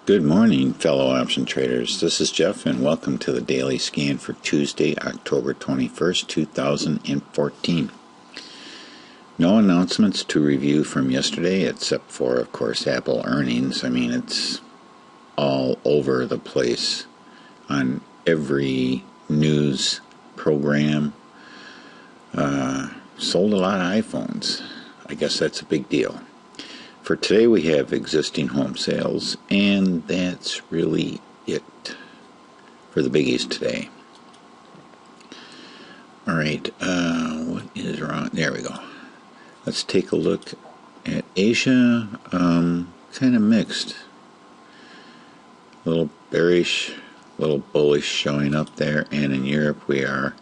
Good morning, fellow option traders. This is Jeff, and welcome to the daily scan for Tuesday, October 21st, 2014. No announcements to review from yesterday, except for, of course, Apple earnings. I mean, it's all over the place on every news program. Sold a lot of iPhones. I guess that's a big deal. For today, we have existing home sales, and that's really it for the biggies today. All right, what is wrong? There we go. Let's take a look at Asia. Kind of mixed. A little bearish, a little bullish showing up there, and in Europe we are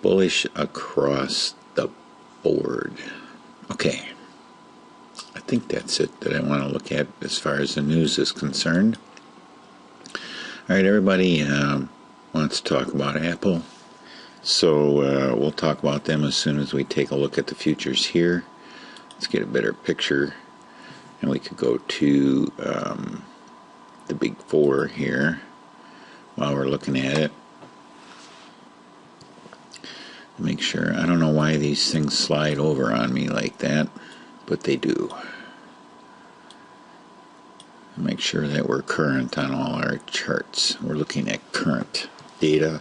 bullish across the board. Okay. I think that's it that I want to look at as far as the news is concerned. All right, everybody wants to talk about Apple, so we'll talk about them as soon as we take a look at the futures here. Let's get a better picture, and we could go to the big four here while we're looking at it. Make sure, I don't know why these things slide over on me like that, but they do. Make sure that we're current on all our charts. We're looking at current data.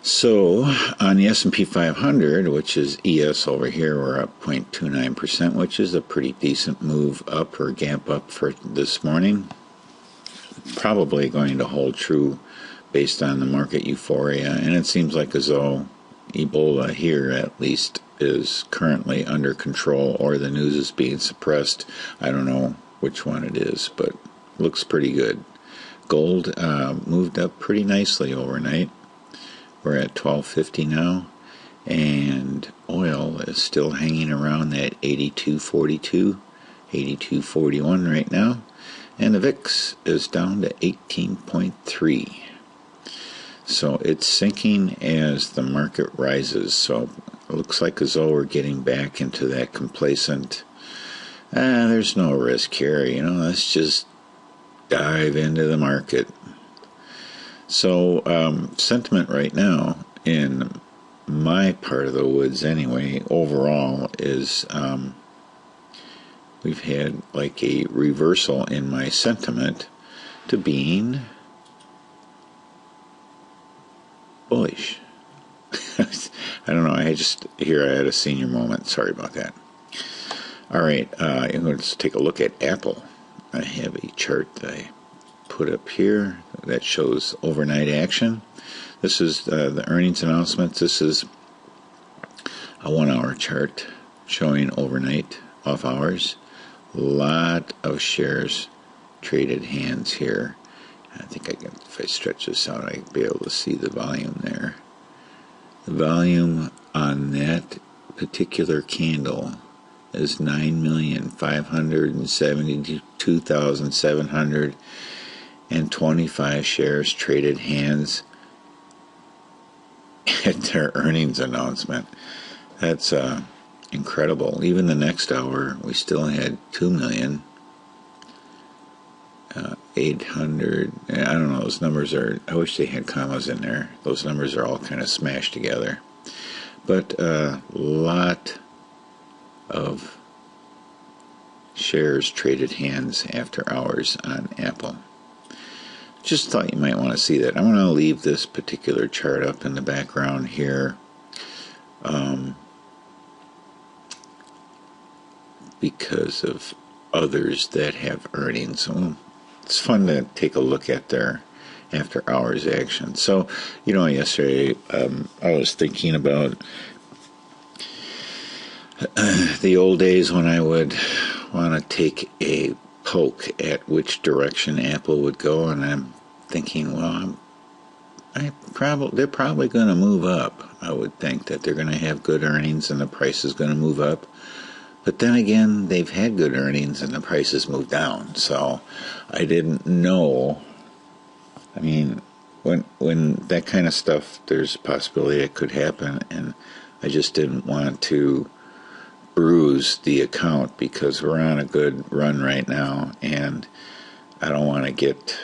So on the S&P 500, which is ES over here, we're up 0.29%, which is a pretty decent move up or gap up for this morning. Probably going to hold true based on the market euphoria, and it seems like as though Ebola here at least is currently under control, or the news is being suppressed. I don't know which one it is, but looks pretty good. Gold moved up pretty nicely overnight. We're at $12.50 now, and oil is still hanging around that 82.42, 82.41 right now, and the VIX is down to 18.3. So it's sinking as the market rises. So it looks like as though we're getting back into that complacent, there's no risk here, let's just dive into the market. So sentiment right now in my part of the woods anyway, overall, is we've had like a reversal in my sentiment to being bullish. I don't know, I had a senior moment. Sorry about that. All right, let's take a look at Apple. I have a chart that I put up here that shows overnight action. This is the earnings announcements. This is a 1 hour chart showing overnight off hours. A lot of shares traded hands here. I think I can, if I stretch this out, I'll be able to see the volume there. The volume on that particular candle is 9,572,725 shares traded hands at their earnings announcement. That's incredible. Even the next hour, we still had 2,800,000. I don't know, those numbers are, I wish they had commas in there. Those numbers are all kind of smashed together. But a lot of shares traded hands after hours on Apple. Just thought you might want to see that. I'm going to leave this particular chart up in the background here because of others that have earnings. So it's fun to take a look at their after hours action. So, yesterday I was thinking about the old days when I would want to take a poke at which direction Apple would go, and I'm thinking, well, they're probably going to move up. I would think that they're going to have good earnings and the price is going to move up. But then again, they've had good earnings and the prices moved down. So I didn't know. I mean, when that kind of stuff, there's a possibility it could happen, and I just didn't want to bruise the account because we're on a good run right now, and I don't want to get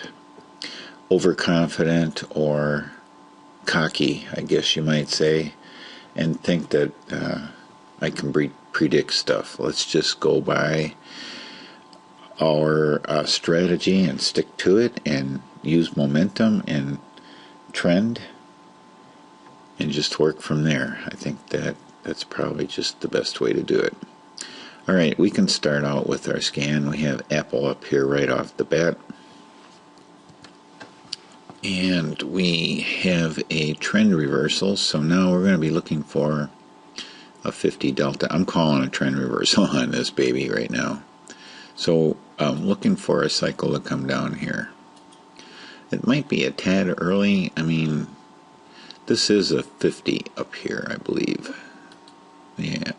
overconfident or cocky, I guess you might say, and think that I can predict stuff. Let's just go by our strategy and stick to it and use momentum and trend and just work from there. I think that's probably just the best way to do it. All right, we can start out with our scan. We have Apple up here right off the bat. And we have a trend reversal, so now we're going to be looking for a 50 delta. I'm calling a trend reversal on this baby right now. So I'm looking for a cycle to come down here. It might be a tad early. I mean, this is a 50 up here, I believe. Yeah.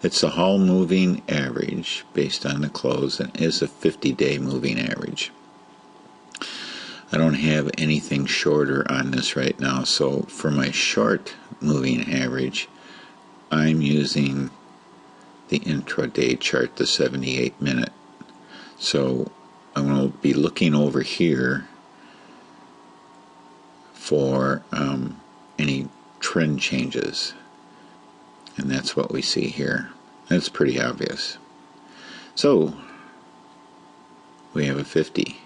It's a Hall moving average based on the close and is a 50-day moving average. I don't have anything shorter on this right now, so for my short moving average, I'm using the intraday chart, the 78-minute. So I'm going to be looking over here for any trend changes, and that's what we see here. That's pretty obvious. So we have a 50.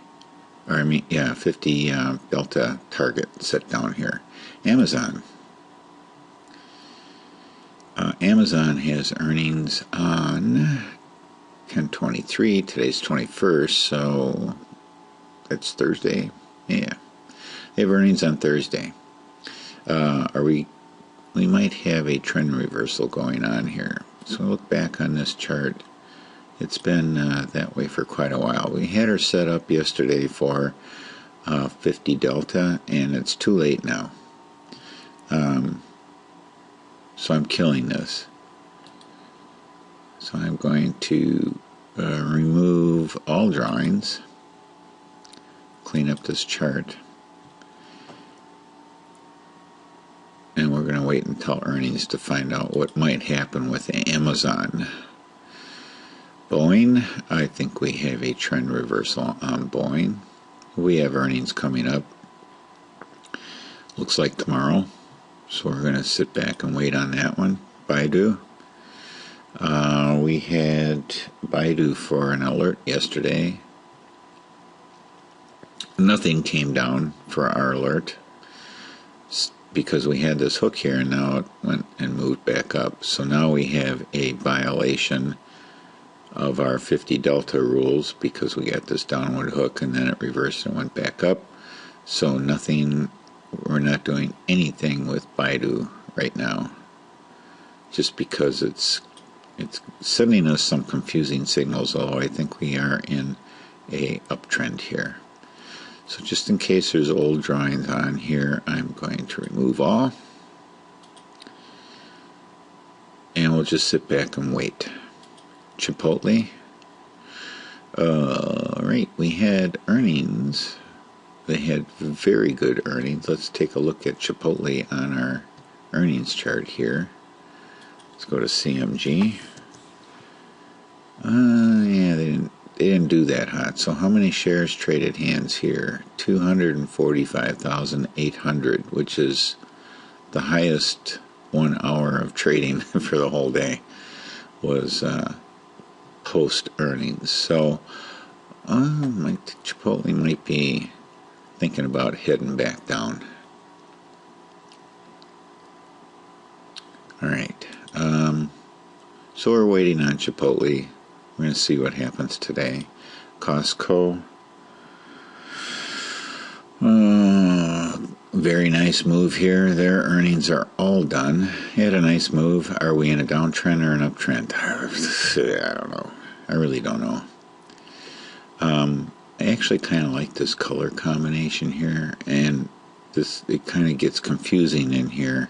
Or 50 delta target set down here. Amazon. Amazon has earnings on 10/23. Today's 21st, so that's Thursday. Yeah, they have earnings on Thursday. We might have a trend reversal going on here. So look back on this chart. It's been that way for quite a while. We had her set up yesterday for 50 delta, and it's too late now. So I'm killing this. So I'm going to remove all drawings, clean up this chart, and we're going to wait until earnings to find out what might happen with Amazon. Boeing, I think we have a trend reversal on Boeing. We have earnings coming up. Looks like tomorrow. So we're going to sit back and wait on that one. Baidu. We had Baidu for an alert yesterday. Nothing came down for our alert because we had this hook here, and now it went and moved back up. So now we have a violation of our 50 delta rules because we got this downward hook and then it reversed and went back up. So nothing, we're not doing anything with Baidu right now, just because it's sending us some confusing signals, although I think we are in a uptrend here. So just in case there's old drawings on here, I'm going to remove all, and we'll just sit back and wait. Chipotle. Right, we had earnings. They had very good earnings. Let's take a look at Chipotle on our earnings chart here. Let's go to CMG. Yeah, they didn't do that hot. So how many shares traded hands here? 245,800, which is the highest 1 hour of trading for the whole day was post earnings. So Chipotle might be thinking about heading back down. All right. So we're waiting on Chipotle. We're going to see what happens today. Costco. Very nice move here. Their earnings are all done. Had a nice move. Are we in a downtrend or an uptrend? I don't know. I really don't know. I actually kind of like this color combination here, and it kind of gets confusing in here.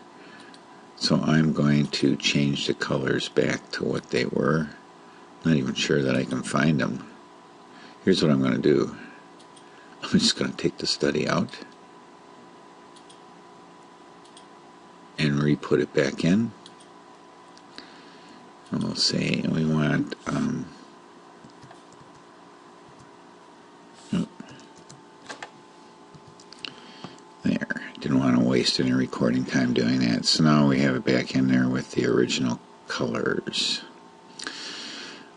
So I'm going to change the colors back to what they were. Not even sure that I can find them. Here's what I'm going to do. I'm just going to take the study out. re-put it back in. And we'll say we want there. Didn't want to waste any recording time doing that. So now we have it back in there with the original colors.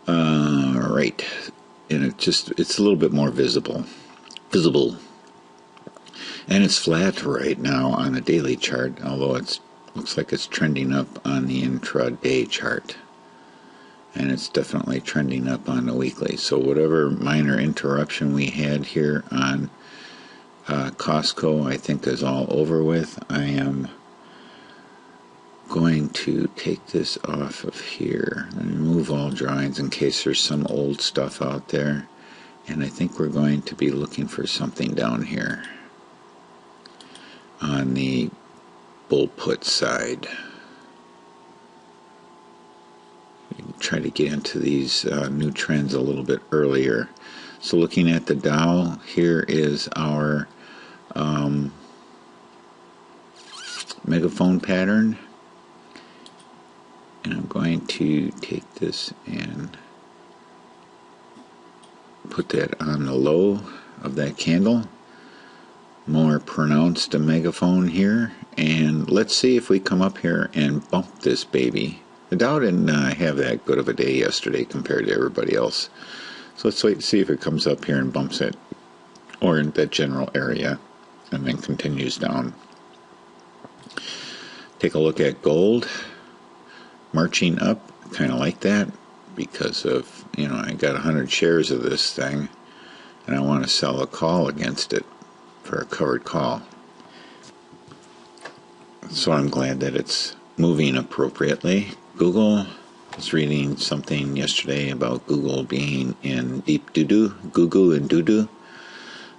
Right. And it's a little bit more visible. And it's flat right now on the daily chart, although it looks like it's trending up on the intraday chart. And it's definitely trending up on the weekly. So whatever minor interruption we had here on Costco, I think is all over with. I am going to take this off of here and remove all drawings in case there's some old stuff out there. And I think we're going to be looking for something down here on the bull put side. We can try to get into these new trends a little bit earlier. So looking at the Dow, here is our megaphone pattern. And I'm going to take this and put that on the low of that candle. More pronounced a megaphone here. And let's see if we come up here and bump this baby. The Dow didn't have that good of a day yesterday compared to everybody else. So let's wait and see if it comes up here and bumps it, or in that general area, and then continues down. Take a look at gold. Marching up, kind of like that, because of, I got 100 shares of this thing, and I want to sell a call against it for a covered call. So I'm glad that it's moving appropriately. Google, I was reading something yesterday about Google being in deep doo-doo, goo-goo and doo-doo,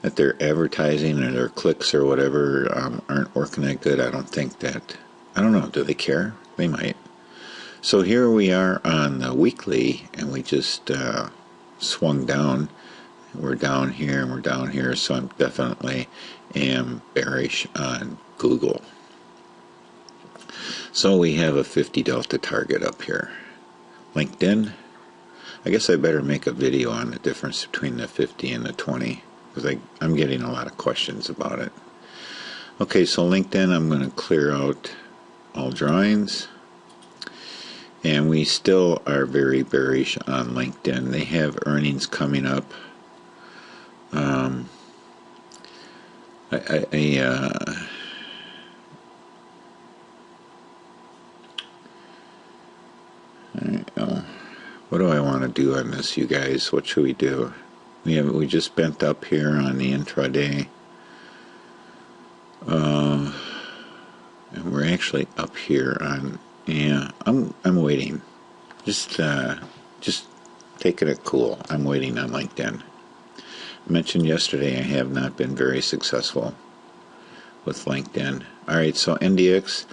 that their advertising or their clicks or whatever aren't working that good. I don't know, do they care? They might. So here we are on the weekly, and we just swung down. We're down here and we're down here, so I'm definitely am bearish on Google. So we have a 50 delta target up here. LinkedIn, I guess I better make a video on the difference between the 50 and the 20, because I'm getting a lot of questions about it. Okay, so LinkedIn, I'm going to clear out all drawings. And we still are very bearish on LinkedIn. They have earnings coming up. What do I want to do on this, you guys? What should we do? We just bent up here on the intraday. And we're actually up here on. Yeah, I'm waiting. Just taking it cool. I'm waiting on LinkedIn. I mentioned yesterday I have not been very successful with LinkedIn. Alright, so NDX,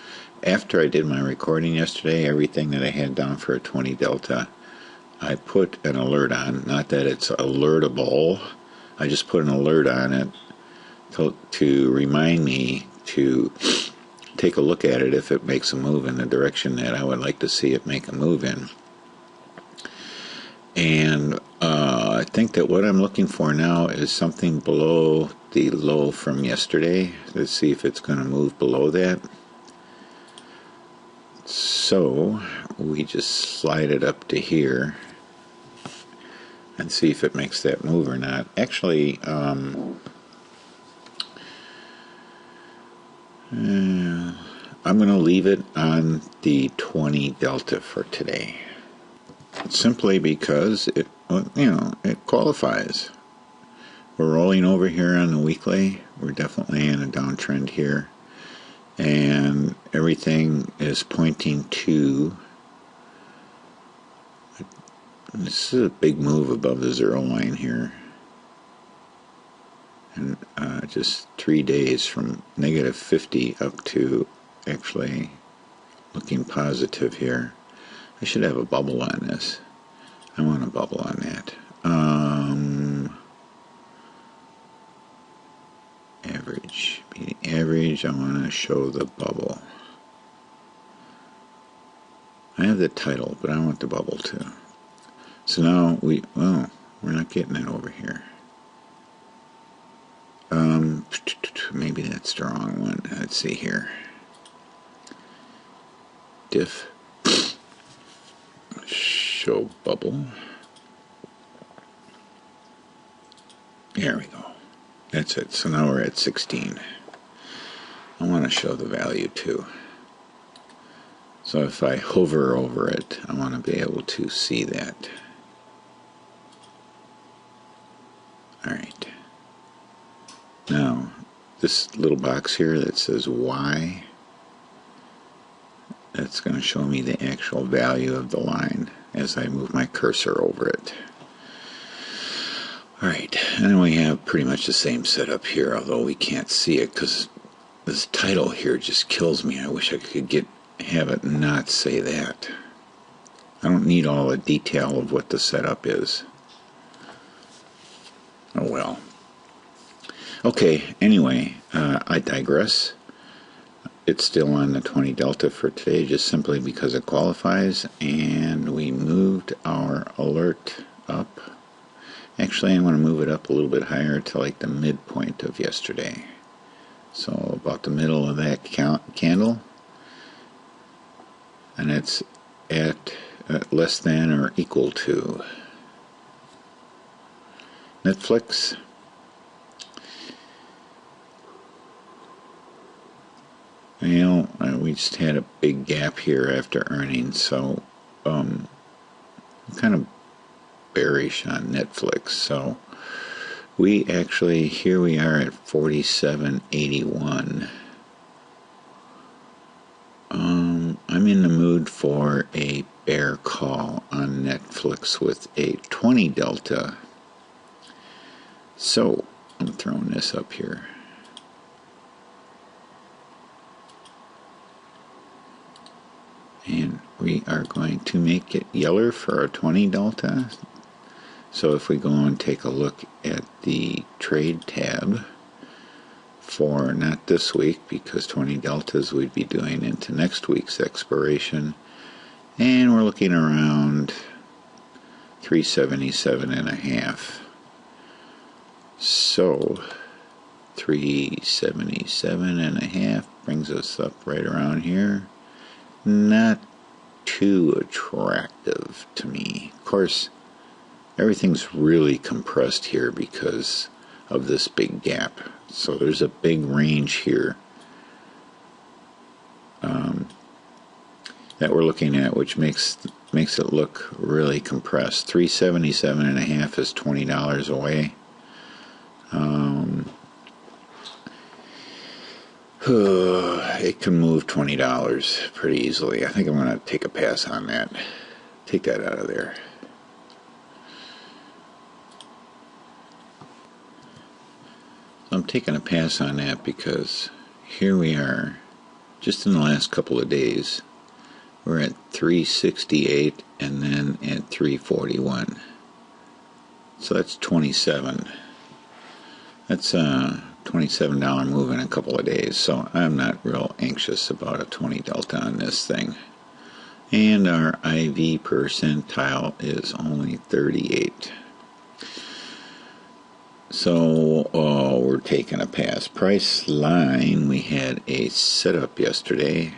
after I did my recording yesterday, everything that I had down for a 20 delta, I put an alert on. Not that it's alertable. I just put an alert on it to remind me to take a look at it if it makes a move in the direction that I would like to see it make a move in. And I think that what I'm looking for now is something below the low from yesterday. Let's see if it's going to move below that. So we just slide it up to here and see if it makes that move or not. Actually, I'm going to leave it on the 20 delta for today, simply because it qualifies. We're rolling over here on the weekly. We're definitely in a downtrend here, and everything is pointing to. This is a big move above the zero line here. And just 3 days from negative 50 up to actually looking positive here. I should have a bubble on this. I want a bubble on that. Average. Average, I want to show the bubble. I have the title, but I want the bubble too. So now we're not getting it over here. Maybe that's the wrong one. Let's see here. Diff. Show bubble. There we go. That's it. So now we're at 16. I want to show the value too. So if I hover over it, I want to be able to see that. Alright. Now, this little box here that says Y, that's going to show me the actual value of the line as I move my cursor over it. Alright, and then we have pretty much the same setup here, although we can't see it because this title here just kills me. I wish I could have it not say that. I don't need all the detail of what the setup is. Oh well. Okay, anyway, I digress. It's still on the 20 delta for today just simply because it qualifies, and we moved our alert up. Actually, I want to move it up a little bit higher to like the midpoint of yesterday. So about the middle of that candle, and it's at less than or equal to Netflix. You know, we just had a big gap here after earnings, so I'm kind of bearish on Netflix. So we actually, here we are at 47.81. I'm in the mood for a bear call on Netflix with a 20 delta. So I'm throwing this up here. And we are going to make it yeller for a 20 delta. So if we go and take a look at the trade tab for not this week, because 20 deltas we'd be doing into next week's expiration, and we're looking around 377.5. So 377.5 brings us up right around here. Not too attractive to me. Of course, everything's really compressed here because of this big gap. So there's a big range here that we're looking at, which makes it look really compressed. 377.5 is $20 away. It can move $20 pretty easily. I think I'm going to take a pass on that. Take that out of there. I'm taking a pass on that because here we are, just in the last couple of days, we're at 368 and then at 341. So that's 27. That's $27 move in a couple of days, so I'm not real anxious about a 20 delta on this thing. And our IV percentile is only 38. So we're taking a pass. Price line, we had a setup yesterday,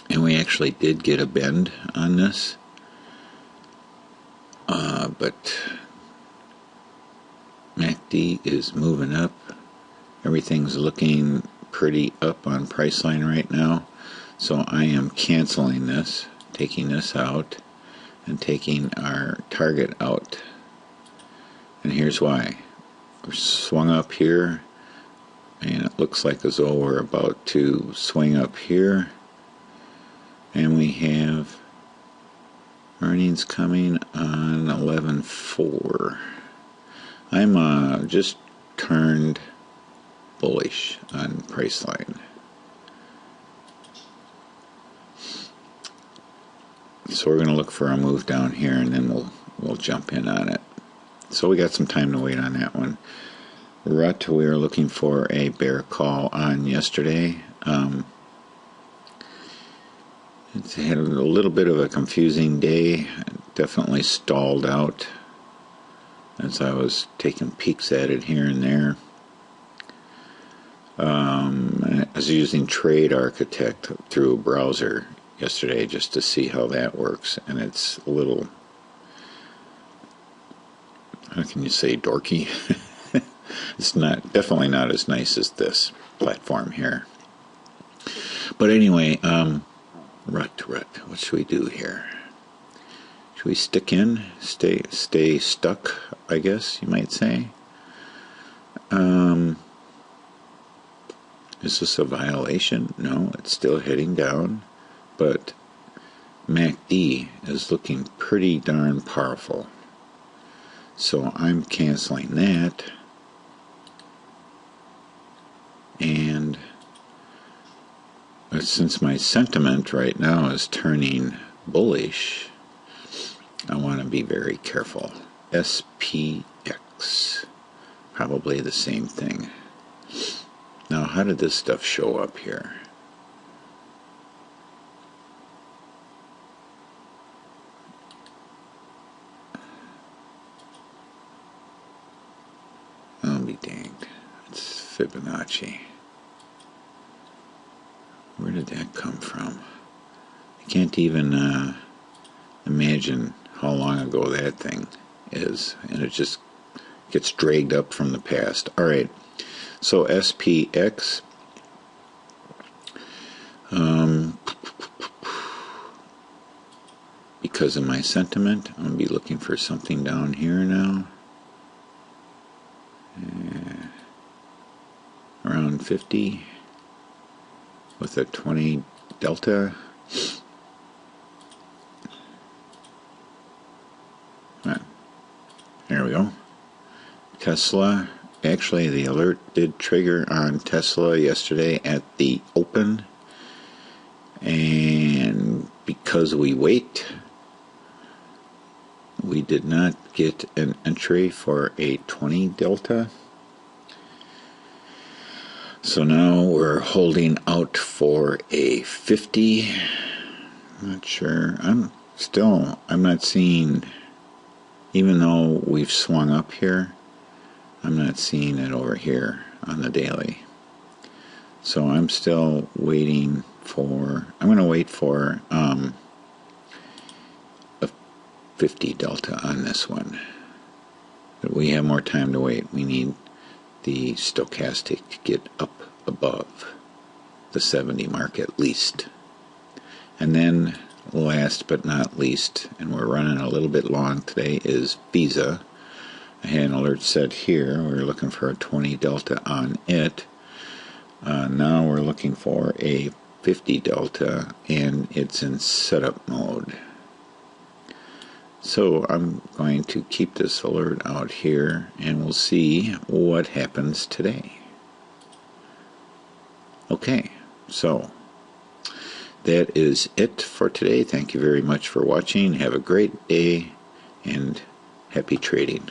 and we actually did get a bend on this, but MACD is moving up. Everything's looking pretty up on price line right now, so I am canceling this, taking this out, and taking our target out. And here's why. We're swung up here, and it looks like as though we're about to swing up here, and we have earnings coming on 11/4. I'm just turned bullish on price line. So we're going to look for a move down here, and then we'll jump in on it. So we got some time to wait on that one. RUT, we were looking for a bear call on yesterday. It's had a little bit of a confusing day. Definitely stalled out as I was taking peeks at it here and there. I was using Trade Architect through a browser yesterday just to see how that works, and it's a little, how can you say, dorky? It's definitely not as nice as this platform here. But anyway, rut, what should we do here? Should we stick in? Stay stuck, I guess you might say. Is this a violation? No, it's still heading down, but MACD is looking pretty darn powerful. So I'm canceling that, and since my sentiment right now is turning bullish, I want to be very careful. SPX, probably the same thing. Now, how did this stuff show up here? I'll be danged. It's Fibonacci. Where did that come from? I can't even imagine how long ago that thing is, and it just gets dragged up from the past. All right, so SPX, because of my sentiment, I'm going to be looking for something down here now. Around 50 with a 20 delta. There we go. Tesla. Actually, the alert did trigger on Tesla yesterday at the open, and because we did not get an entry for a 20 delta. So now we're holding out for a 50. Not sure. I'm not seeing, even though we've swung up here, I'm not seeing it over here on the daily. So I'm still waiting for, I'm going to wait for a 50 delta on this one. But we have more time to wait. We need the stochastic to get up above the 70 mark at least. And then last but not least, and we're running a little bit long today, is Visa. I had an alert set here. We're looking for a 20 delta on it. Now we're looking for a 50 delta, and it's in setup mode. So I'm going to keep this alert out here, and we'll see what happens today. Okay, so that is it for today. Thank you very much for watching. Have a great day, and happy trading.